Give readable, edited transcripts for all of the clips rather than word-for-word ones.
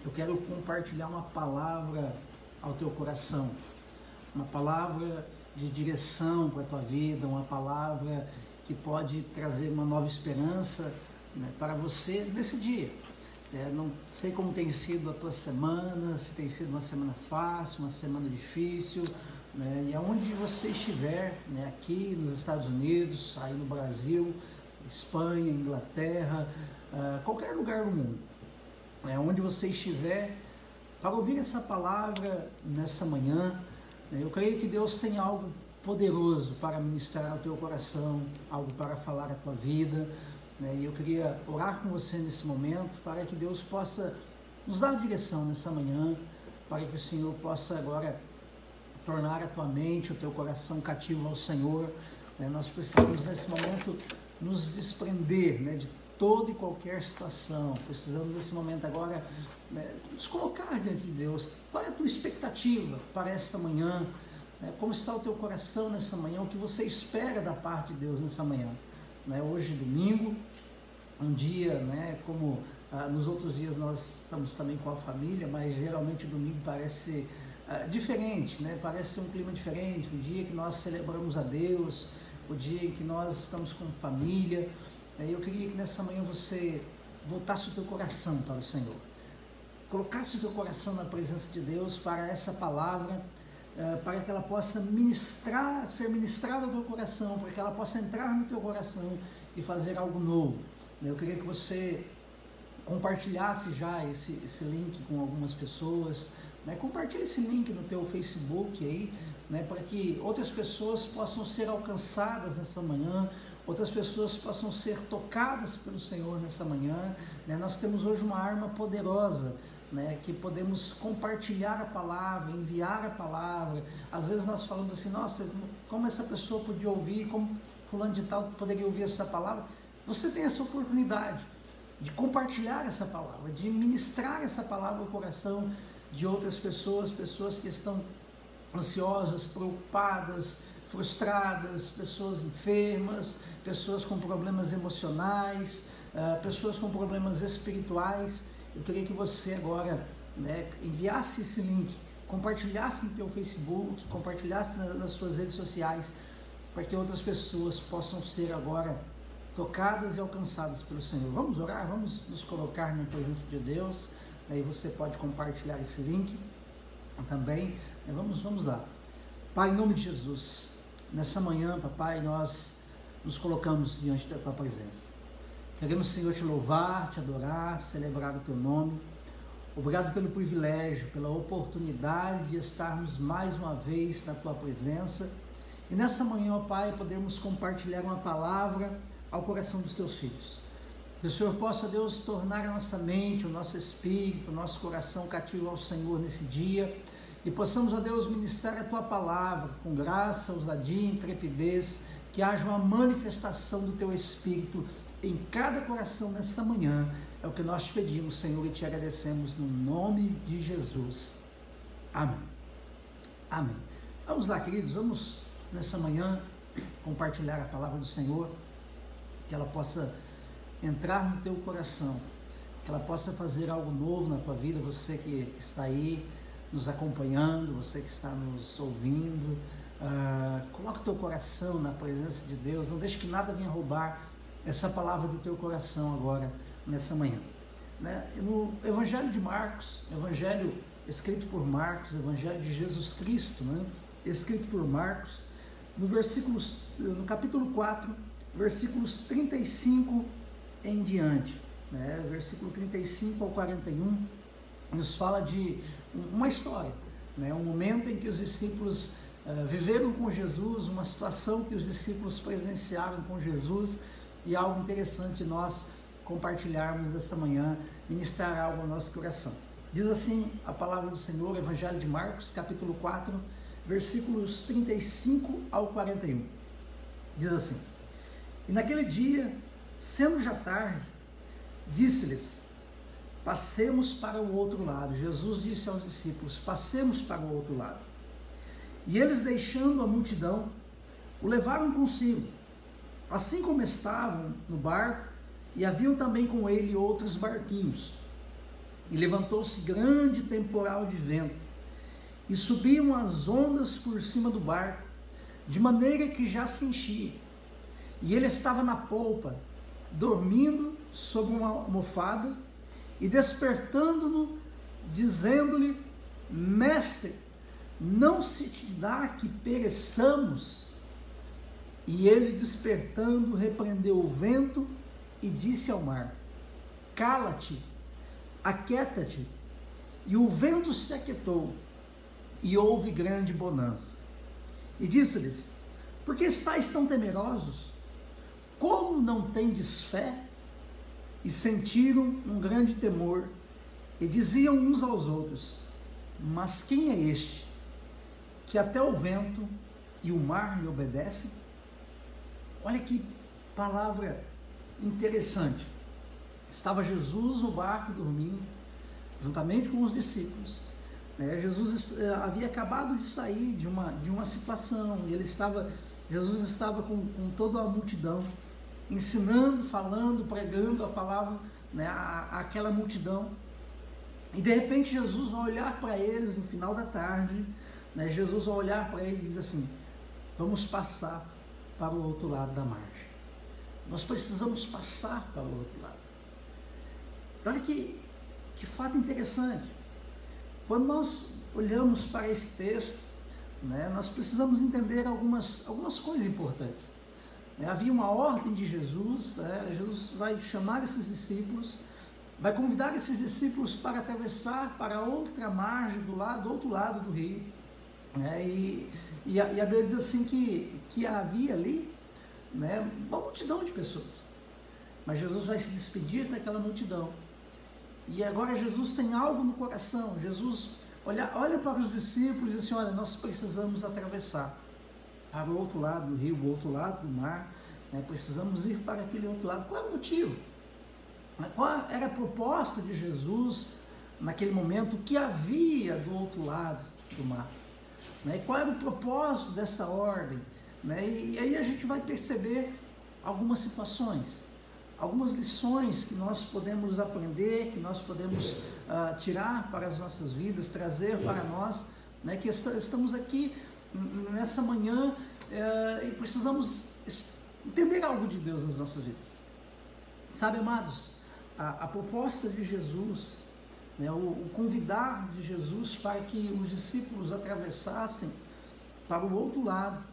eu quero compartilhar uma palavra ao teu coração, uma palavra de direção para a tua vida, uma palavra que pode trazer uma nova esperança, né, para você nesse dia. Não sei como tem sido a tua semana, se tem sido uma semana fácil, uma semana difícil, né, e aonde você estiver, né, aqui nos Estados Unidos, aí no Brasil, Espanha, Inglaterra, qualquer lugar do mundo, onde você estiver, para ouvir essa palavra nessa manhã, eu creio que Deus tem algo poderoso para ministrar ao teu coração, algo para falar à tua vida, e eu queria orar com você nesse momento, para que Deus possa nos dar direção nessa manhã, para que o Senhor possa agora tornar a tua mente, o teu coração cativo ao Senhor. Nós precisamos nesse momento nos desprender, de toda e qualquer situação. Precisamos nesse momento agora nos colocar diante de Deus. Qual é a tua expectativa para essa manhã? Como está o teu coração nessa manhã? O que você espera da parte de Deus nessa manhã? Hoje é domingo, um dia, como nos outros dias nós estamos também com a família, mas geralmente o domingo parece diferente, parece um clima diferente, um dia que nós celebramos a Deus, o dia em que nós estamos com família. Eu queria que nessa manhã você voltasse o teu coração para o Senhor, colocasse o teu coração na presença de Deus para essa palavra, para que ela possa ser ministrada ao teu coração, para que ela possa entrar no teu coração e fazer algo novo. Eu queria que você compartilhasse já esse link com algumas pessoas, compartilhe esse link no teu Facebook aí, para que outras pessoas possam ser alcançadas nessa manhã, outras pessoas possam ser tocadas pelo Senhor nessa manhã. Nós temos hoje uma arma poderosa, que podemos compartilhar a palavra, enviar a palavra. Às vezes nós falamos assim, nossa, como essa pessoa podia ouvir, como fulano de tal poderia ouvir essa palavra. Você tem essa oportunidade de compartilhar essa palavra, de ministrar essa palavra ao coração de outras pessoas, pessoas que estão ansiosas, preocupadas, frustradas, pessoas enfermas, pessoas com problemas emocionais, pessoas com problemas espirituais. Eu queria que você agora enviasse esse link, compartilhasse no teu Facebook, compartilhasse nas suas redes sociais, para que outras pessoas possam ser agora tocadas e alcançadas pelo Senhor. Vamos orar, vamos nos colocar na presença de Deus. Aí você pode compartilhar esse link também. Vamos lá. Pai, em nome de Jesus, nessa manhã, papai, nós nos colocamos diante da tua presença. Queremos, Senhor, te louvar, te adorar, celebrar o teu nome. Obrigado pelo privilégio, pela oportunidade de estarmos mais uma vez na tua presença. E nessa manhã, ó Pai, podermos compartilhar uma palavra ao coração dos teus filhos. Que o Senhor possa, Deus, tornar a nossa mente, o nosso espírito, o nosso coração cativo ao Senhor nesse dia. E possamos, ó Deus, ministrar a tua palavra com graça, ousadia, intrepidez. Que haja uma manifestação do teu espírito em cada coração nessa manhã. É o que nós te pedimos, Senhor, e te agradecemos no nome de Jesus. Amém. Amém. Vamos lá, queridos, vamos nessa manhã compartilhar a palavra do Senhor, que ela possa entrar no teu coração, que ela possa fazer algo novo na tua vida. Você que está aí nos acompanhando, você que está nos ouvindo, coloque o teu coração na presença de Deus, não deixe que nada venha roubar essa palavra do teu coração agora, nessa manhã. No Evangelho de Marcos, Evangelho escrito por Marcos, Evangelho de Jesus Cristo, escrito por Marcos, no capítulo 4, versículos 35 em diante, versículo 35 ao 41, nos fala de uma história, um momento em que os discípulos viveram com Jesus, uma situação que os discípulos presenciaram com Jesus, e algo interessante nós compartilharmos dessa manhã, ministrar algo ao nosso coração. Diz assim a palavra do Senhor, Evangelho de Marcos, capítulo 4, versículos 35 ao 41. Diz assim: E naquele dia, sendo já tarde, disse-lhes: Passemos para o outro lado. Jesus disse aos discípulos: Passemos para o outro lado. E eles, deixando a multidão, o levaram consigo, assim como estavam no barco, e haviam também com ele outros barquinhos. E levantou-se grande temporal de vento, e subiam as ondas por cima do barco, de maneira que já se enchia. E ele estava na polpa, dormindo sobre uma almofada, e despertando-no, dizendo-lhe: Mestre, não se te dá que pereçamos? E ele, despertando, repreendeu o vento e disse ao mar: Cala-te, aquieta-te. E o vento se aquietou, e houve grande bonança. E disse-lhes: Por que estáis tão temerosos? Como não tendes fé? E sentiram um grande temor, e diziam uns aos outros: Mas quem é este, que até o vento e o mar lhe obedecem? Olha que palavra interessante. Estava Jesus no barco dormindo, juntamente com os discípulos. Jesus havia acabado de sair de uma situação, e Jesus estava com toda a multidão, ensinando, falando, pregando a palavra, àquela multidão. E de repente Jesus vai olhar para eles no final da tarde, Jesus vai olhar para eles e diz assim: vamos passar para o outro lado da margem. Nós precisamos passar para o outro lado. Olha que fato interessante. Quando nós olhamos para esse texto, nós precisamos entender algumas coisas importantes. Havia uma ordem de Jesus, Jesus vai chamar esses discípulos, vai convidar esses discípulos para atravessar para outra margem, do outro lado do rio. E a Bíblia diz assim que havia ali uma multidão de pessoas. Mas Jesus vai se despedir daquela multidão. E agora Jesus tem algo no coração. Jesus olha para os discípulos e diz assim: olha, nós precisamos atravessar para o outro lado do rio, o outro lado do mar, precisamos ir para aquele outro lado. Qual é o motivo? Qual era a proposta de Jesus naquele momento? O que havia do outro lado do mar? Qual era o propósito dessa ordem? E aí a gente vai perceber algumas situações, algumas lições que nós podemos aprender, que nós podemos tirar para as nossas vidas, trazer para nós, que estamos aqui nessa manhã e precisamos entender algo de Deus nas nossas vidas. Sabe, amados, a proposta de Jesus, o convidar de Jesus para que os discípulos atravessassem para o outro lado,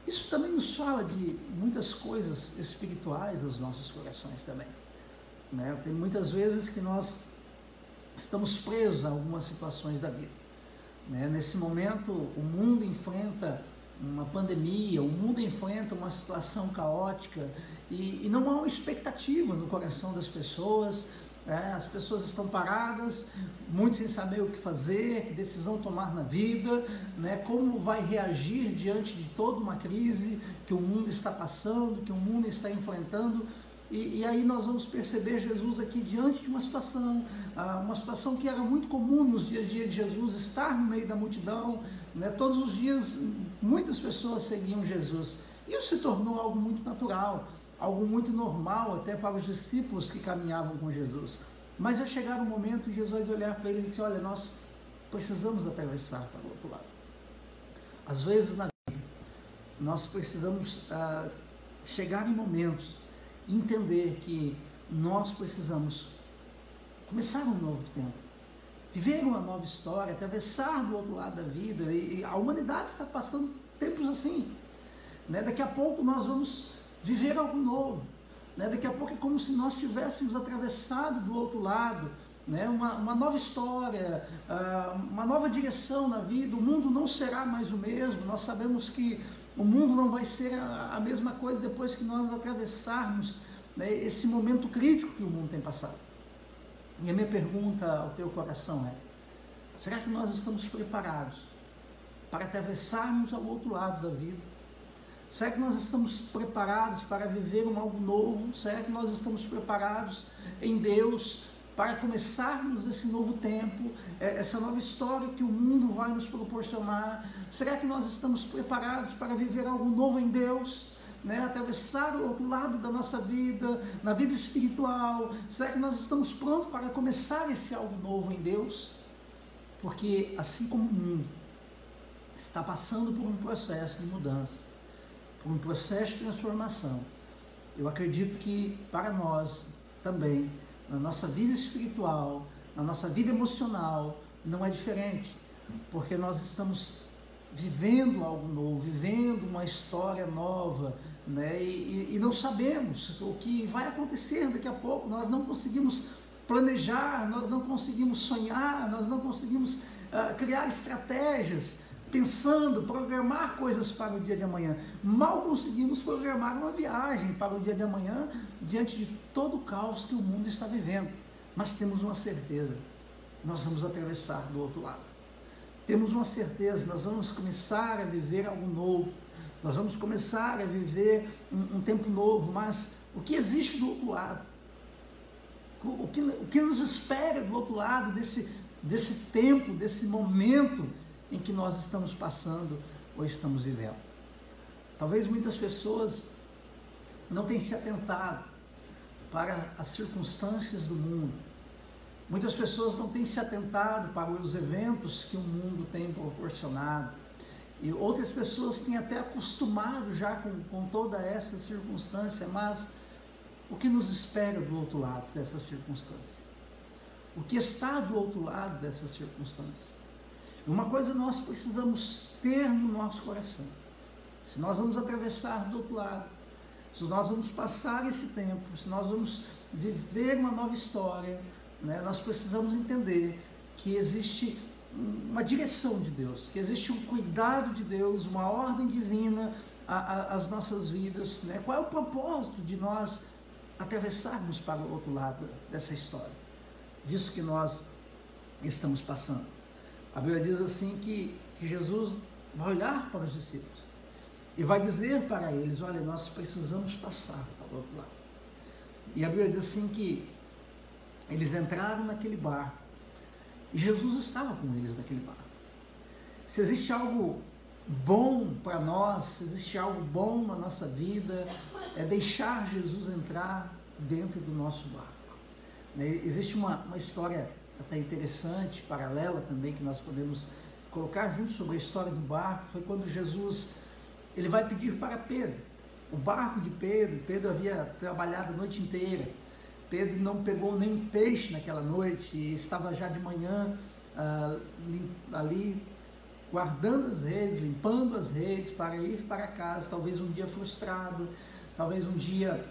isso também nos fala de muitas coisas espirituais nos nossos corações também. Tem muitas vezes que nós estamos presos a algumas situações da vida. Nesse momento, o mundo enfrenta uma pandemia, o mundo enfrenta uma situação caótica e não há uma expectativa no coração das pessoas. As pessoas estão paradas, muitos sem saber o que fazer, que decisão tomar na vida, como vai reagir diante de toda uma crise que o mundo está passando, que o mundo está enfrentando. E aí nós vamos perceber Jesus aqui diante de uma situação que era muito comum nos dias a dia de Jesus, estar no meio da multidão, todos os dias muitas pessoas seguiam Jesus. Isso se tornou algo muito natural, algo muito normal até para os discípulos que caminhavam com Jesus. Mas vai chegar um momento e Jesus vai olhar para eles e dizer: olha, nós precisamos atravessar para o outro lado. Às vezes na vida, nós precisamos chegar em momentos e entender que nós precisamos começar um novo tempo, viver uma nova história, atravessar do outro lado da vida. E a humanidade está passando tempos assim. Daqui a pouco nós vamos viver algo novo, daqui a pouco é como se nós tivéssemos atravessado do outro lado, uma nova história, uma nova direção na vida. O mundo não será mais o mesmo. Nós sabemos que o mundo não vai ser a mesma coisa depois que nós atravessarmos esse momento crítico que o mundo tem passado. E a minha pergunta ao teu coração é: será que nós estamos preparados para atravessarmos ao outro lado da vida? Será que nós estamos preparados para viver algo novo? Será que nós estamos preparados em Deus para começarmos esse novo tempo, essa nova história que o mundo vai nos proporcionar? Será que nós estamos preparados para viver algo novo em Deus? né, atravessar o outro lado da nossa vida, na vida espiritual? Será que nós estamos prontos para começar esse algo novo em Deus? Porque assim como o mundo está passando por um processo de mudança, por um processo de transformação, eu acredito que para nós também, na nossa vida espiritual, na nossa vida emocional, não é diferente, porque nós estamos vivendo algo novo, vivendo uma história nova, né? E não sabemos o que vai acontecer daqui a pouco. Nós não conseguimos planejar, nós não conseguimos sonhar, nós não conseguimos criar estratégias, pensando, programar coisas para o dia de amanhã. Mal conseguimos programar uma viagem para o dia de amanhã, diante de todo o caos que o mundo está vivendo. Mas temos uma certeza, nós vamos atravessar do outro lado. Temos uma certeza, nós vamos começar a viver algo novo, nós vamos começar a viver um tempo novo, mas o que existe do outro lado? O que nos espera do outro lado desse tempo, desse momento em que nós estamos passando ou estamos vivendo? Talvez muitas pessoas não tenham se atentado para as circunstâncias do mundo. Muitas pessoas não têm se atentado para os eventos que o mundo tem proporcionado. E outras pessoas têm até acostumado já com toda essa circunstância, mas o que nos espera do outro lado dessa circunstância? O que está do outro lado dessa circunstância? Uma coisa nós precisamos ter no nosso coração: se nós vamos atravessar do outro lado, se nós vamos passar esse tempo, se nós vamos viver uma nova história, né, nós precisamos entender que existe uma direção de Deus, que existe um cuidado de Deus, uma ordem divina às nossas vidas, né? Qual é o propósito de nós atravessarmos para o outro lado dessa história, disso que nós estamos passando? A Bíblia diz assim que Jesus vai olhar para os discípulos e vai dizer para eles: olha, nós precisamos passar para o outro lado. E a Bíblia diz assim que eles entraram naquele barco e Jesus estava com eles naquele barco. Se existe algo bom para nós, se existe algo bom na nossa vida, é deixar Jesus entrar dentro do nosso barco. Existe uma história até interessante, paralela também, que nós podemos colocar junto sobre a história do barco. Foi quando Jesus ele vai pedir para Pedro, o barco de Pedro havia trabalhado a noite inteira. Pedro não pegou nenhum peixe naquela noite e estava já de manhã ali guardando as redes, limpando as redes para ir para casa, talvez um dia frustrado, talvez um dia,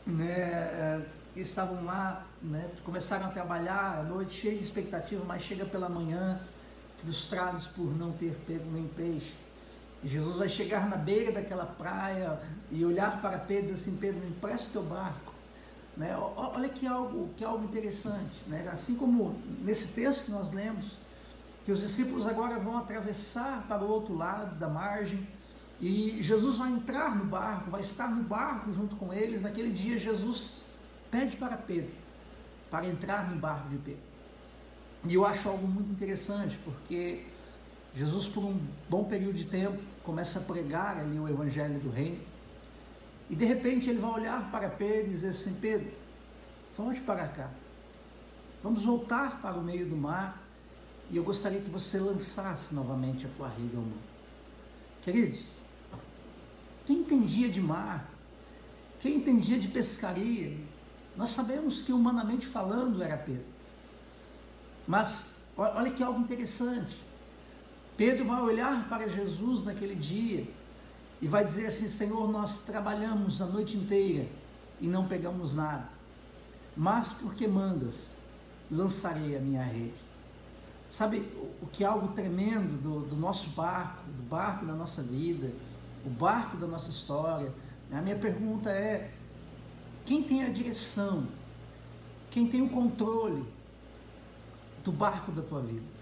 né, estavam lá, né, começaram a trabalhar à noite, cheio de expectativa, mas chega pela manhã, frustrados por não ter pego nem peixe. E Jesus vai chegar na beira daquela praia e olhar para Pedro e dizer assim: Pedro, me empresta o teu barco. Né? Olha que algo interessante, né? Assim como nesse texto que nós lemos, que os discípulos agora vão atravessar para o outro lado da margem, e Jesus vai entrar no barco, vai estar no barco junto com eles. Naquele dia Jesus pede para Pedro, para entrar no barco de Pedro. E eu acho algo muito interessante, porque Jesus, por um bom período de tempo, começa a pregar ali o Evangelho do Reino, e de repente ele vai olhar para Pedro e dizer assim: Pedro, volte para cá, vamos voltar para o meio do mar, e eu gostaria que você lançasse novamente a tua rede ao mar. Queridos, quem entendia de mar, quem entendia de pescaria, nós sabemos que humanamente falando era Pedro. Mas olha que algo interessante, Pedro vai olhar para Jesus naquele dia e vai dizer assim: Senhor, nós trabalhamos a noite inteira e não pegamos nada, mas porque mandas, lançarei a minha rede. Sabe o que é algo tremendo do nosso barco, do barco da nossa vida, o barco da nossa história? A minha pergunta é: quem tem a direção, quem tem o controle do barco da tua vida?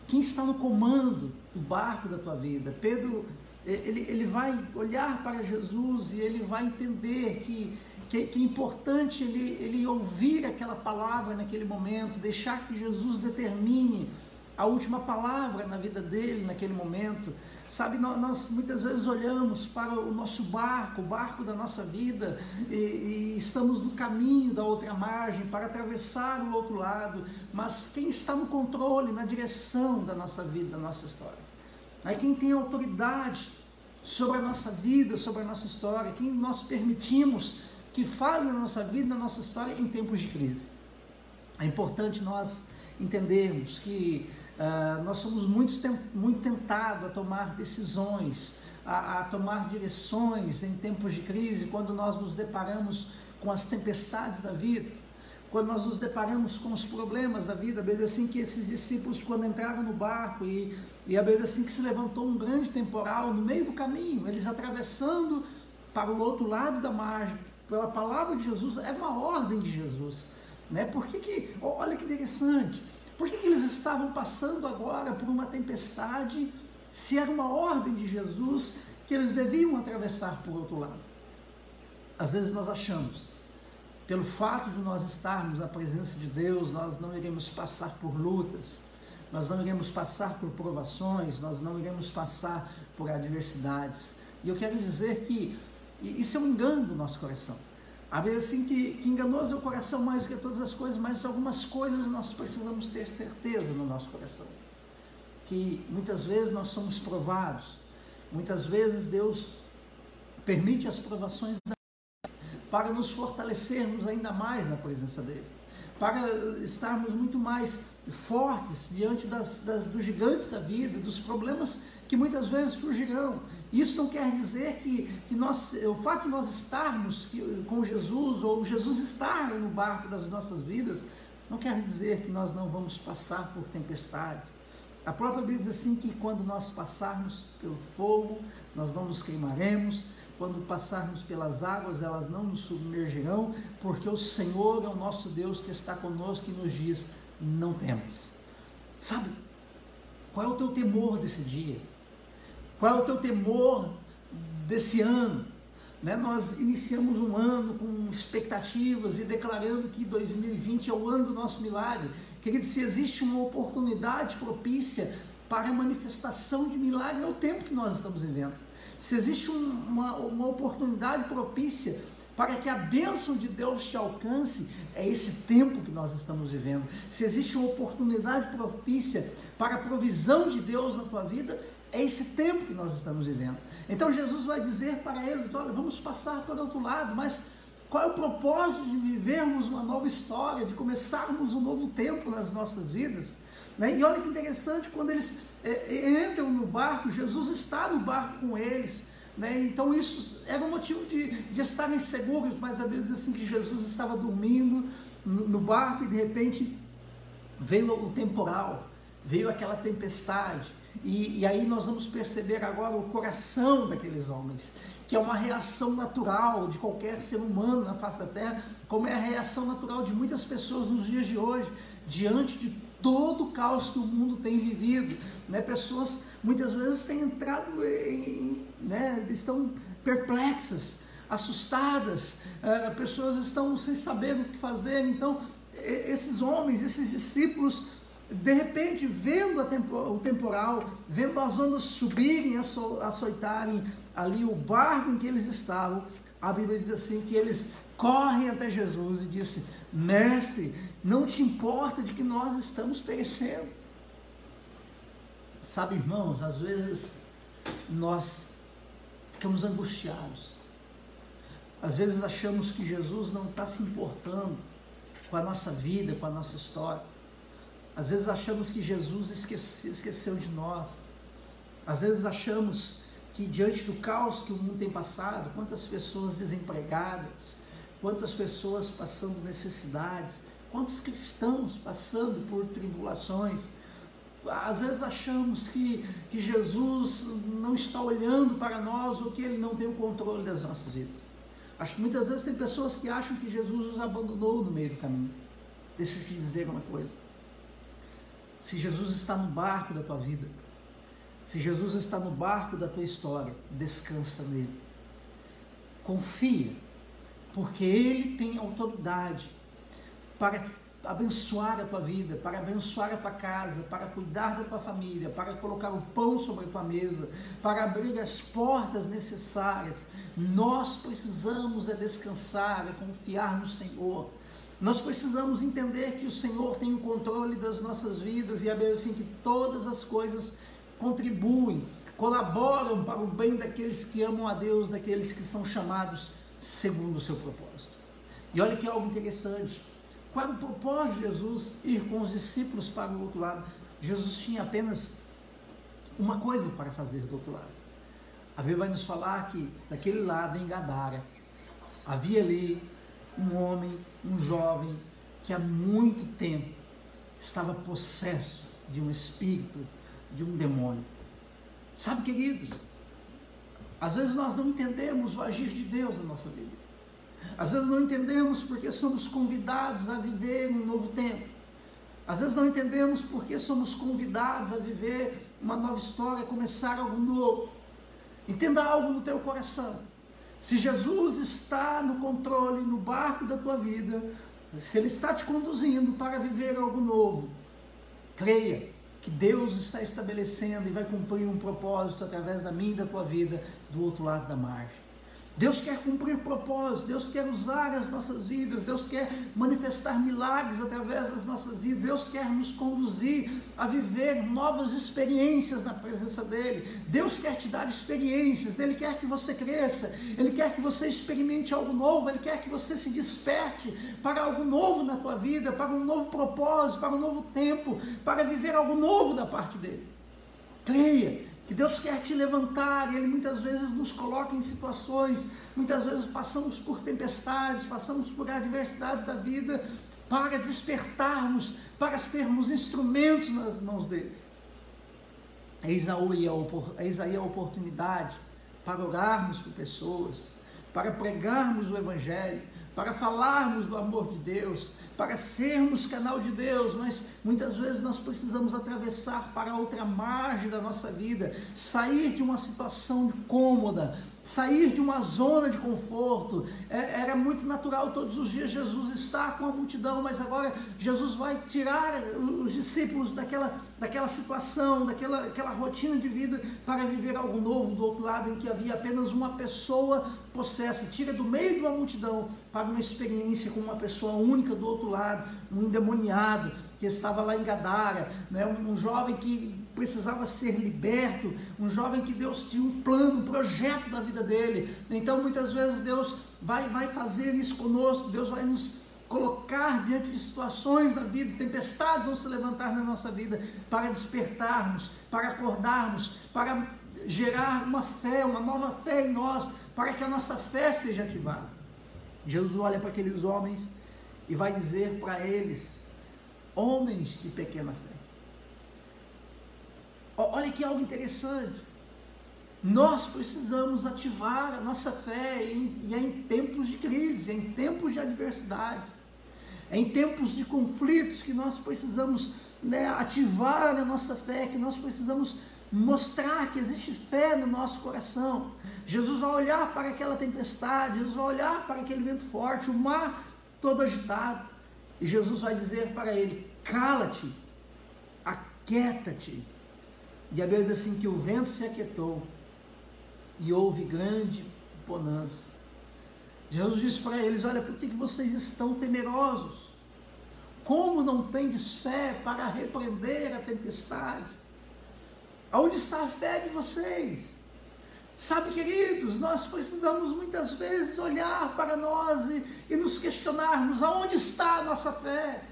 Quem está no comando do barco da tua vida? Pedro, ele vai olhar para Jesus e ele vai entender que é importante ele ouvir aquela palavra naquele momento, deixar que Jesus determine a última palavra na vida dele naquele momento. Sabe, nós muitas vezes olhamos para o nosso barco, o barco da nossa vida, e estamos no caminho da outra margem para atravessar o outro lado, mas quem está no controle, na direção da nossa vida, da nossa história? Aí quem tem autoridade sobre a nossa vida, sobre a nossa história, quem nós permitimos que fale na nossa vida, na nossa história em tempos de crise. É importante nós entendermos que nós somos muito tentados a tomar decisões, a tomar direções em tempos de crise, quando nós nos deparamos com as tempestades da vida, quando nós nos deparamos com os problemas da vida. A Bíblia diz assim que esses discípulos, quando entraram no barco, e a Bíblia diz assim que se levantou um grande temporal no meio do caminho, eles atravessando para o outro lado da margem, pela palavra de Jesus, é uma ordem de Jesus, né? Olha que interessante, por que eles estavam passando agora por uma tempestade, se era uma ordem de Jesus que eles deviam atravessar por outro lado? Às vezes nós achamos, pelo fato de nós estarmos na presença de Deus, nós não iremos passar por lutas, nós não iremos passar por provações, nós não iremos passar por adversidades. E eu quero dizer que isso é um engano do nosso coração. A Bíblia assim que enganoso é o coração mais do que todas as coisas, mas algumas coisas nós precisamos ter certeza no nosso coração. Que muitas vezes nós somos provados, muitas vezes Deus permite as provações para nos fortalecermos ainda mais na presença dEle, para estarmos muito mais fortes diante dos gigantes da vida, dos problemas que muitas vezes surgirão. Isso não quer dizer que o fato de nós estarmos com Jesus, ou Jesus estar no barco das nossas vidas, não quer dizer que nós não vamos passar por tempestades. A própria Bíblia diz assim que quando nós passarmos pelo fogo, nós não nos queimaremos, quando passarmos pelas águas, elas não nos submergirão, porque o Senhor é o nosso Deus que está conosco e nos diz: não temas. Sabe, qual é o teu temor desse dia? Qual é o teu temor desse ano? Né? Nós iniciamos um ano com expectativas e declarando que 2020 é o ano do nosso milagre. Querido, se existe uma oportunidade propícia para a manifestação de milagre, é o tempo que nós estamos vivendo. Se existe uma oportunidade propícia para que a bênção de Deus te alcance, é esse tempo que nós estamos vivendo. Se existe uma oportunidade propícia para a provisão de Deus na tua vida, é esse tempo que nós estamos vivendo. Então Jesus vai dizer para eles: olha, vamos passar para o outro lado, mas qual é o propósito de vivermos uma nova história, de começarmos um novo tempo nas nossas vidas? Né? E olha que interessante, quando eles entram no barco, Jesus está no barco com eles, né? Então isso era um motivo de estarem seguros, mas a Bíblia diz assim que Jesus estava dormindo no barco e de repente veio o temporal, veio aquela tempestade. E aí nós vamos perceber agora o coração daqueles homens, que é uma reação natural de qualquer ser humano na face da terra, como é a reação natural de muitas pessoas nos dias de hoje, diante de todo o caos que o mundo tem vivido, né? Pessoas muitas vezes têm entrado estão perplexas, assustadas, pessoas estão sem saber o que fazer. Então esses homens, esses discípulos, de repente, vendo o temporal, vendo as ondas subirem, açoitarem ali o barco em que eles estavam, a Bíblia diz assim que eles correm até Jesus e dizem: mestre, não te importa de que nós estamos perecendo? Sabe, irmãos, às vezes nós ficamos angustiados, às vezes achamos que Jesus não está se importando com a nossa vida, com a nossa história. Às vezes achamos que Jesus esqueceu de nós. Às vezes achamos que diante do caos que o mundo tem passado, quantas pessoas desempregadas, quantas pessoas passando necessidades, quantos cristãos passando por tribulações. Às vezes achamos que Jesus não está olhando para nós, ou que Ele não tem o controle das nossas vidas. Acho que muitas vezes tem pessoas que acham que Jesus os abandonou no meio do caminho. Deixa eu te dizer uma coisa. Se Jesus está no barco da tua vida, se Jesus está no barco da tua história, descansa nele. Confia, porque Ele tem autoridade para abençoar a tua vida, para abençoar a tua casa, para cuidar da tua família, para colocar o pão sobre a tua mesa, para abrir as portas necessárias. Nós precisamos descansar, confiar no Senhor. Nós precisamos entender que o Senhor tem o controle das nossas vidas, e a Bíblia diz assim que todas as coisas contribuem, colaboram para o bem daqueles que amam a Deus, daqueles que são chamados segundo o seu propósito. E olha que algo interessante. Qual era o propósito de Jesus ir com os discípulos para o outro lado? Jesus tinha apenas uma coisa para fazer do outro lado. A Bíblia vai nos falar que daquele lado, em Gadara, havia ali um homem, um jovem, que há muito tempo estava possesso de um espírito, de um demônio. Sabe, queridos, às vezes nós não entendemos o agir de Deus na nossa vida. Às vezes não entendemos porque somos convidados a viver um novo tempo. Às vezes não entendemos porque somos convidados a viver uma nova história, começar algo novo. Entenda algo no teu coração. Se Jesus está no controle, no barco da tua vida, se Ele está te conduzindo para viver algo novo, creia que Deus está estabelecendo e vai cumprir um propósito através da minha e da tua vida do outro lado da margem. Deus quer cumprir propósito, Deus quer usar as nossas vidas, Deus quer manifestar milagres através das nossas vidas, Deus quer nos conduzir a viver novas experiências na presença dEle. Deus quer te dar experiências, Ele quer que você cresça, Ele quer que você experimente algo novo, Ele quer que você se desperte para algo novo na tua vida, para um novo propósito, para um novo tempo, para viver algo novo da parte dEle. Creia que Deus quer te levantar, e Ele muitas vezes nos coloca em situações, muitas vezes passamos por tempestades, passamos por adversidades da vida, para despertarmos, para sermos instrumentos nas mãos dEle. Eis aí a oportunidade para orarmos por pessoas, para pregarmos o Evangelho, para falarmos do amor de Deus, para sermos canal de Deus, mas muitas vezes nós precisamos atravessar para outra margem da nossa vida, sair de uma situação cômoda, sair de uma zona de conforto. Era muito natural todos os dias Jesus estar com a multidão, mas agora Jesus vai tirar os discípulos daquela situação, daquela rotina de vida, para viver algo novo do outro lado, em que havia apenas uma pessoa possessa. Tira do meio de uma multidão para uma experiência com uma pessoa única do outro lado, um endemoniado que estava lá em Gadara, né? Um jovem que precisava ser liberto, um jovem que Deus tinha um plano, um projeto na vida dele. Então muitas vezes Deus vai fazer isso conosco, Deus vai nos colocar diante de situações na vida, tempestades vão se levantar na nossa vida, para despertarmos, para acordarmos, para gerar uma fé, uma nova fé em nós, para que a nossa fé seja ativada. Jesus olha para aqueles homens e vai dizer para eles: homens de pequena fé. Olha que algo interessante. Nós precisamos ativar a nossa fé, e é em tempos de crise, é em tempos de adversidades, é em tempos de conflitos que nós precisamos, ativar a nossa fé, que nós precisamos mostrar que existe fé no nosso coração. Jesus vai olhar para aquela tempestade, Jesus vai olhar para aquele vento forte, o mar todo agitado, e Jesus vai dizer para ele: cala-te, aquieta-te. E a Bíblia diz assim que o vento se aquietou e houve grande bonança. Jesus disse para eles: olha, por que vocês estão temerosos? Como não tendes fé para repreender a tempestade? Aonde está a fé de vocês? Sabe, queridos, nós precisamos muitas vezes olhar para nós e nos questionarmos: aonde está a nossa fé?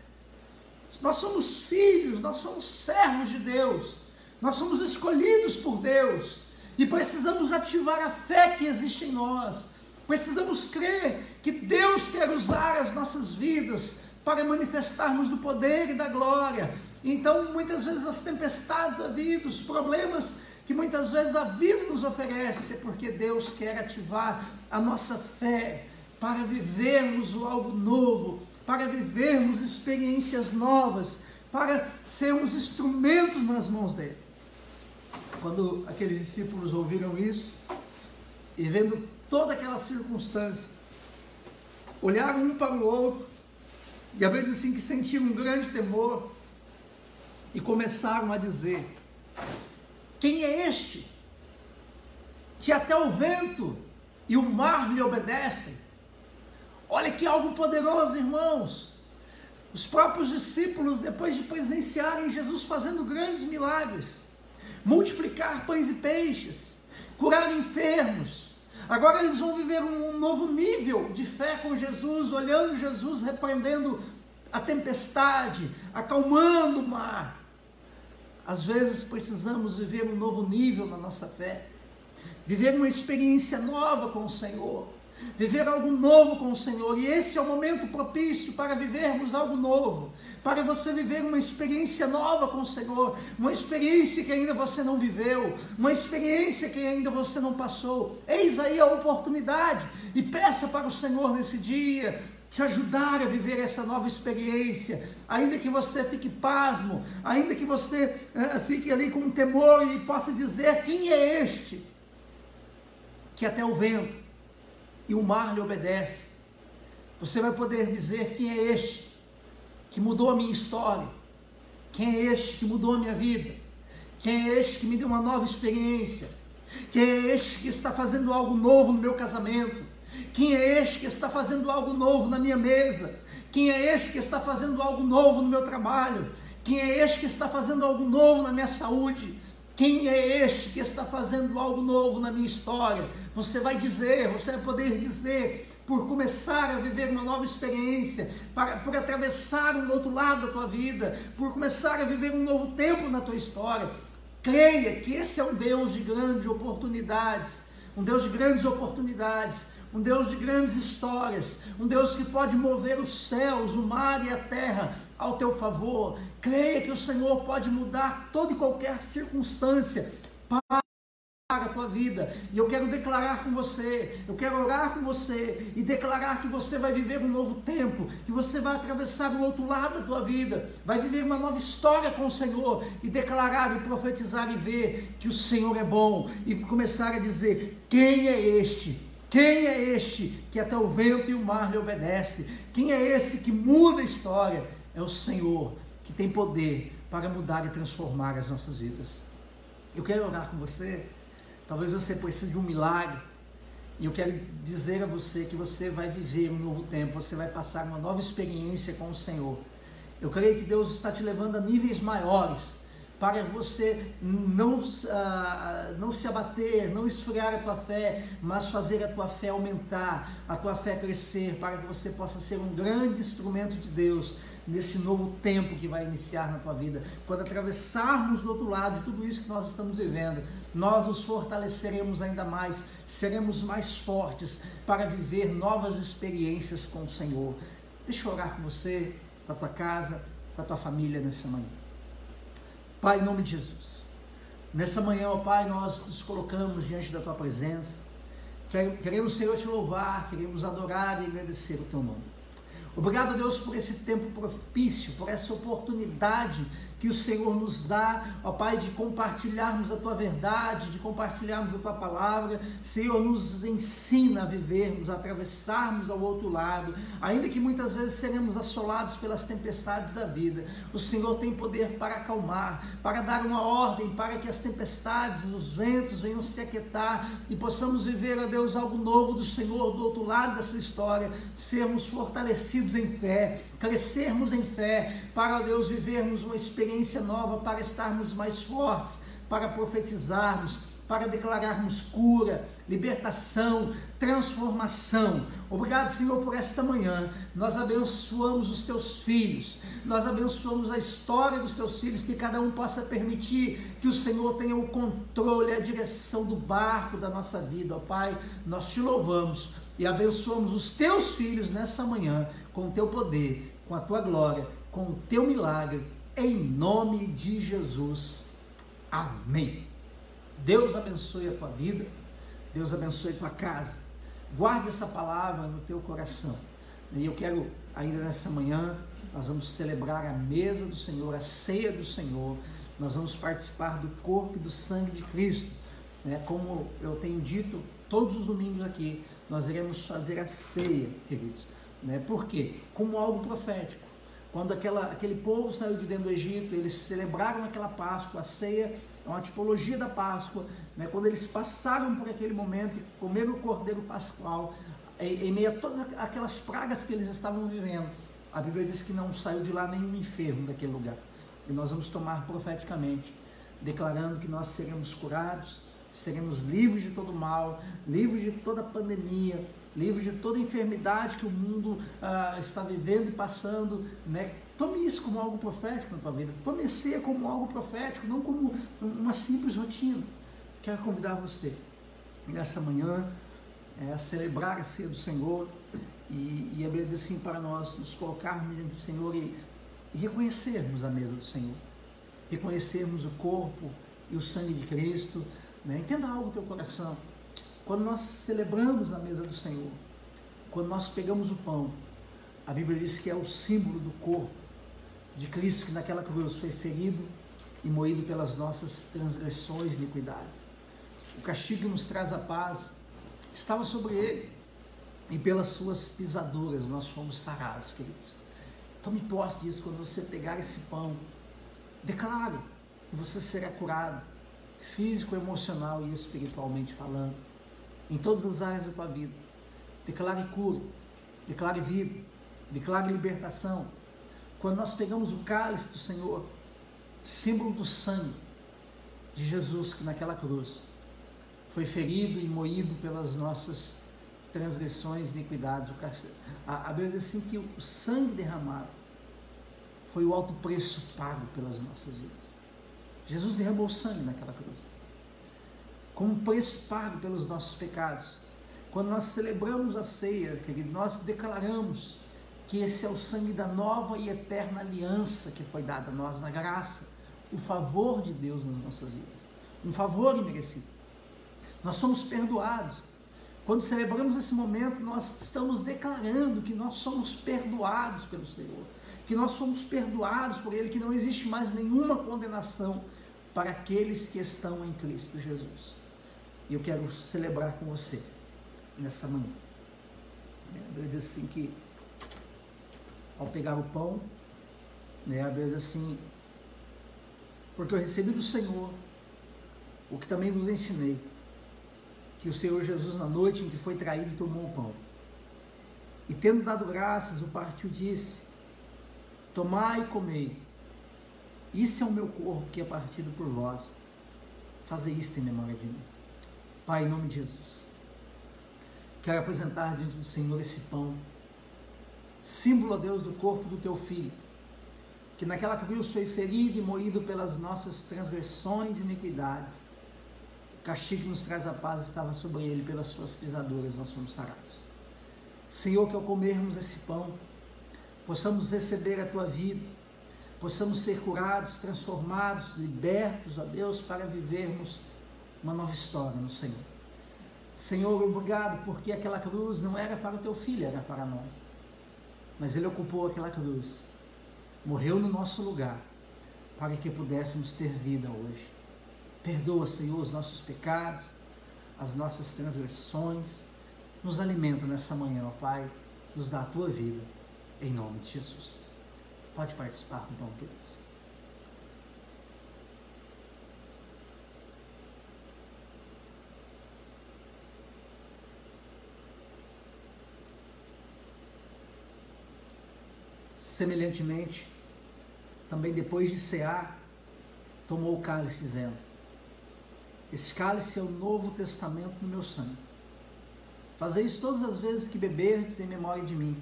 Nós somos filhos, nós somos servos de Deus, nós somos escolhidos por Deus, e precisamos ativar a fé que existe em nós. Precisamos crer que Deus quer usar as nossas vidas para manifestarmos do poder e da glória. Então, muitas vezes as tempestades da vida, os problemas que muitas vezes a vida nos oferece, é porque Deus quer ativar a nossa fé para vivermos algo novo, para vivermos experiências novas, para sermos instrumentos nas mãos dele. Quando aqueles discípulos ouviram isso, e vendo toda aquela circunstância, olharam um para o outro E a Bíblia diz assim que sentiram um grande temor e começaram a dizer: quem é este que até o vento e o mar lhe obedecem? Olha que algo poderoso, irmãos. Os próprios discípulos, depois de presenciarem Jesus fazendo grandes milagres, multiplicar pães e peixes, curar enfermos, agora eles vão viver um novo nível de fé com Jesus, olhando Jesus, repreendendo a tempestade, acalmando o mar. Às vezes precisamos viver um novo nível na nossa fé, viver uma experiência nova com o Senhor, viver algo novo com o Senhor, e esse é o momento propício para vivermos algo novo, para você viver uma experiência nova com o Senhor, uma experiência que ainda você não viveu, uma experiência que ainda você não passou. Eis aí a oportunidade, e peça para o Senhor nesse dia te ajudar a viver essa nova experiência, ainda que você fique pasmo, ainda que você fique ali com temor e possa dizer: quem é este que até o vento e o mar lhe obedece? Você vai poder dizer: quem é este que mudou a minha história? Quem é este que mudou a minha vida? Quem é este que me deu uma nova experiência? Quem é este que está fazendo algo novo no meu casamento? Quem é este que está fazendo algo novo na minha mesa? Quem é este que está fazendo algo novo no meu trabalho? Quem é este que está fazendo algo novo na minha saúde? Quem é este que está fazendo algo novo na minha história? Você vai dizer, você vai poder dizer, por começar a viver uma nova experiência, por atravessar um outro lado da tua vida, por começar a viver um novo tempo na tua história. Creia que esse é um Deus de grandes oportunidades, um Deus de grandes oportunidades, um Deus de grandes histórias, um Deus que pode mover os céus, o mar e a terra ao teu favor. Creia que o Senhor pode mudar toda e qualquer circunstância para a tua vida. E eu quero declarar com você, eu quero orar com você e declarar que você vai viver um novo tempo, que você vai atravessar o outro lado da tua vida, vai viver uma nova história com o Senhor, e declarar e profetizar e ver que o Senhor é bom, e começar a dizer: quem é este? Quem é este que até o vento e o mar lhe obedece? Quem é esse que muda a história? É o Senhor, que tem poder para mudar e transformar as nossas vidas. Eu quero orar com você. Talvez você precise de um milagre, e eu quero dizer a você que você vai viver um novo tempo, você vai passar uma nova experiência com o Senhor. Eu creio que Deus está te levando a níveis maiores, para você não se abater, não esfriar a tua fé, mas fazer a tua fé aumentar, a tua fé crescer, para que você possa ser um grande instrumento de Deus nesse novo tempo que vai iniciar na tua vida. Quando atravessarmos do outro lado de tudo isso que nós estamos vivendo, nós nos fortaleceremos ainda mais, seremos mais fortes para viver novas experiências com o Senhor. Deixa eu orar com você, com a tua casa, com a tua família nessa manhã. Pai, em nome de Jesus, nessa manhã, ó Pai, nós nos colocamos diante da tua presença. Queremos, Senhor, te louvar, queremos adorar e agradecer o teu nome. Obrigado, Deus, por esse tempo propício, por essa oportunidade que o Senhor nos dá, ó Pai, de compartilharmos a tua verdade, de compartilharmos a tua palavra. Senhor, nos ensina a vivermos, a atravessarmos ao outro lado, ainda que muitas vezes seremos assolados pelas tempestades da vida. O Senhor tem poder para acalmar, para dar uma ordem, para que as tempestades, os ventos venham se aquietar e possamos viver, ó Deus, algo novo do Senhor do outro lado dessa história, sermos fortalecidos em fé, crescermos em fé, para, ó Deus, vivermos uma experiência nova, para estarmos mais fortes, para profetizarmos, para declararmos cura, libertação, transformação. Obrigado, Senhor, por esta manhã. Nós abençoamos os teus filhos, nós abençoamos a história dos teus filhos, que cada um possa permitir que o Senhor tenha o controle, a direção do barco da nossa vida. Ó Pai, nós te louvamos e abençoamos os teus filhos nessa manhã, com o teu poder, com a tua glória, com o teu milagre, em nome de Jesus. Amém. Deus abençoe a tua vida, Deus abençoe a tua casa. Guarde essa palavra no teu coração. E eu quero, ainda nessa manhã, nós vamos celebrar a mesa do Senhor, a ceia do Senhor. Nós vamos participar do corpo e do sangue de Cristo. Como eu tenho dito todos os domingos aqui, nós iremos fazer a ceia, queridos. né? Por quê? Como algo profético. Quando aquele povo saiu de dentro do Egito, eles celebraram aquela Páscoa, a ceia é uma tipologia da Páscoa, né? Quando eles passaram por aquele momento e comeram o cordeiro pascual, em meio a todas aquelas pragas que eles estavam vivendo, a Bíblia diz que não saiu de lá nenhum enfermo daquele lugar. E nós vamos tomar profeticamente, declarando que nós seremos curados, seremos livres de todo mal, livres de toda pandemia, livres de toda enfermidade que o mundo está vivendo e passando, né? Tome isso como algo profético na tua vida. Tome a ceia como algo profético, não como uma simples rotina. Quero convidar você, nessa manhã, a celebrar a ceia do Senhor e a Bíblia diz assim para nós, nos colocarmos diante do Senhor e reconhecermos a mesa do Senhor, reconhecermos o corpo e o sangue de Cristo, né? Entenda algo no teu coração. Quando nós celebramos a mesa do Senhor, quando nós pegamos o pão, a Bíblia diz que é o símbolo do corpo de Cristo, que naquela cruz foi ferido e moído pelas nossas transgressões e iniquidades. O castigo que nos traz a paz estava sobre ele, e pelas suas pisaduras nós fomos sarados, queridos. Tome posse disso. Quando você pegar esse pão, declare que você será curado, físico, emocional e espiritualmente falando, em todas as áreas da tua vida. Declare cura, declare vida, declare libertação. Quando nós pegamos o cálice do Senhor, símbolo do sangue de Jesus, que naquela cruz foi ferido e moído pelas nossas transgressões e iniquidades. A Bíblia diz assim que o sangue derramado foi o alto preço pago pelas nossas vidas. Jesus derramou sangue naquela cruz, como preço pago pelos nossos pecados. Quando nós celebramos a ceia, querido, nós declaramos que esse é o sangue da nova e eterna aliança que foi dada a nós na graça, o favor de Deus nas nossas vidas, um favor imerecido. Nós somos perdoados. Quando celebramos esse momento, nós estamos declarando que nós somos perdoados pelo Senhor, que nós somos perdoados por Ele, que não existe mais nenhuma condenação para aqueles que estão em Cristo Jesus. E eu quero celebrar com você nessa manhã. A Bíblia diz assim que, ao pegar o pão, a Bíblia diz assim, porque eu recebi do Senhor o que também vos ensinei, que o Senhor Jesus, na noite em que foi traído, tomou o pão. E tendo dado graças, o partiu e disse, tomai e comei, isso é o meu corpo que é partido por vós, fazei isto em memória de mim. Pai, em nome de Jesus, quero apresentar diante do Senhor esse pão, símbolo, ó Deus, do corpo do teu Filho, que naquela cruz foi ferido e moído pelas nossas transgressões e iniquidades. O castigo que nos traz a paz estava sobre ele, pelas suas pisaduras nós somos sarados. Senhor, que ao comermos esse pão, possamos receber a tua vida, possamos ser curados, transformados, libertos, ó Deus, para vivermos uma nova história no Senhor. Senhor, obrigado, porque aquela cruz não era para o teu Filho, era para nós. Mas ele ocupou aquela cruz, morreu no nosso lugar, para que pudéssemos ter vida hoje. Perdoa, Senhor, os nossos pecados, as nossas transgressões, nos alimenta nessa manhã, ó Pai, nos dá a tua vida, em nome de Jesus. Pode participar do pão, queridos. Semelhantemente, também depois de cear, tomou o cálice, dizendo, esse cálice é o novo testamento no meu sangue. Fazei isso todas as vezes que beberdes em memória de mim,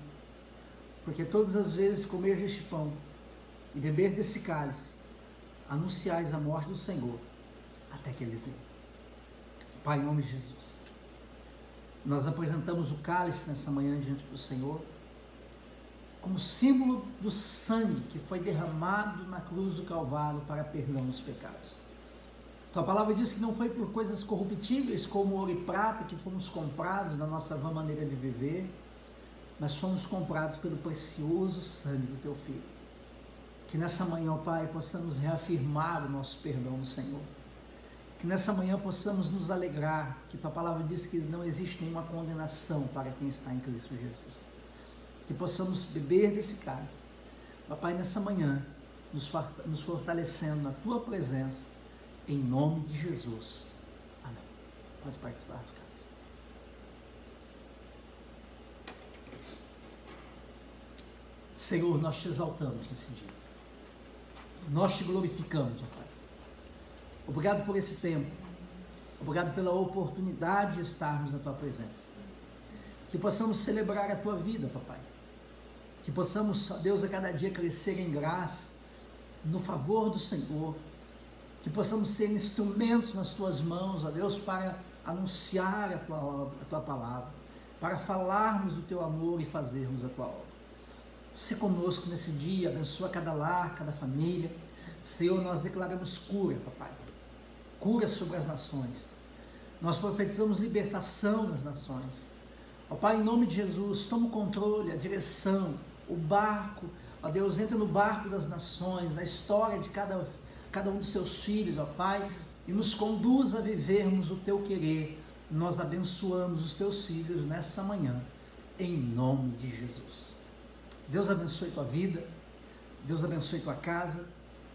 porque todas as vezes que comer deste pão e beber desse cálice, anunciais a morte do Senhor, até que Ele venha. Pai, em nome de Jesus, nós apresentamos o cálice nessa manhã diante do Senhor, como símbolo do sangue que foi derramado na cruz do Calvário para perdão dos pecados. Tua palavra diz que não foi por coisas corruptíveis como ouro e prata que fomos comprados na nossa vã maneira de viver, mas fomos comprados pelo precioso sangue do teu Filho. Que nessa manhã, ó Pai, possamos reafirmar o nosso perdão no Senhor. Que nessa manhã possamos nos alegrar, que tua palavra diz que não existe nenhuma condenação para quem está em Cristo Jesus. que possamos beber desse cálice. Papai, nessa manhã, nos fortalecendo na tua presença, em nome de Jesus. Amém. Pode participar do cálice. Senhor, nós te exaltamos nesse dia. Nós te glorificamos, ó Pai. Obrigado por esse tempo. Obrigado pela oportunidade de estarmos na tua presença. Que possamos celebrar a tua vida, papai. Que possamos, ó Deus, a cada dia crescer em graça, no favor do Senhor. Que possamos ser instrumentos nas tuas mãos, ó Deus, para anunciar a tua obra, a tua palavra, para falarmos do teu amor e fazermos a tua obra. Se conosco nesse dia, abençoa cada lar, cada família. Senhor, nós declaramos cura, papai. Cura sobre as nações. Nós profetizamos libertação nas nações. Ó Pai, em nome de Jesus, toma o controle, a direção, o barco. Ó Deus, entra no barco das nações, na história de cada um dos seus filhos, ó Pai, e nos conduz a vivermos o teu querer. Nós abençoamos os teus filhos nessa manhã, em nome de Jesus. Deus abençoe tua vida, Deus abençoe tua casa,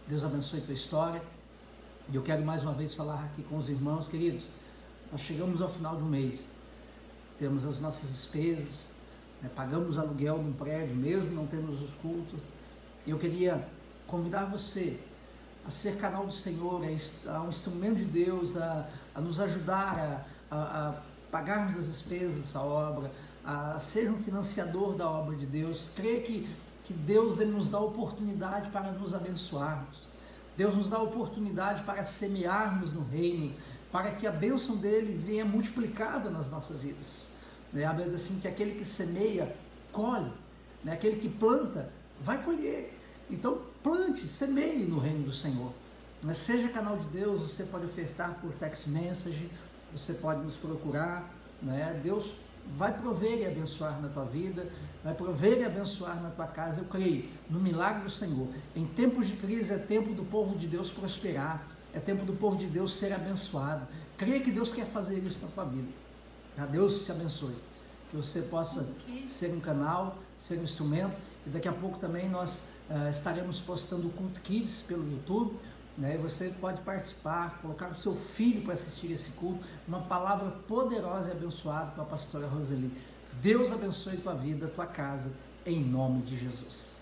Deus abençoe tua história. E eu quero mais uma vez falar aqui com os irmãos, queridos, nós chegamos ao final do mês, temos as nossas despesas, pagamos aluguel num prédio, mesmo não tendo os cultos. Eu queria convidar você a ser canal do Senhor, a um instrumento de Deus, a nos ajudar a pagarmos as despesas dessa obra, a ser um financiador da obra de Deus. Creio que Deus ele nos dá oportunidade para nos abençoarmos. Deus nos dá oportunidade para semearmos no reino, para que a bênção dele venha multiplicada nas nossas vidas. A Bíblia diz assim, que aquele que semeia, colhe. Aquele que planta, vai colher. Então, plante, semeie no reino do Senhor. Seja canal de Deus, você pode ofertar por text message, você pode nos procurar. Deus vai prover e abençoar na tua vida, vai prover e abençoar na tua casa. Eu creio no milagre do Senhor. Em tempos de crise é tempo do povo de Deus prosperar, é tempo do povo de Deus ser abençoado. Creia que Deus quer fazer isso na tua vida. Deus te abençoe, que você possa ser um canal, ser um instrumento. E daqui a pouco também nós estaremos postando o Culto Kids pelo YouTube. Você pode participar, colocar o seu filho para assistir esse culto. Uma palavra poderosa e abençoada com a pastora Roseli. Deus abençoe tua vida, tua casa, em nome de Jesus.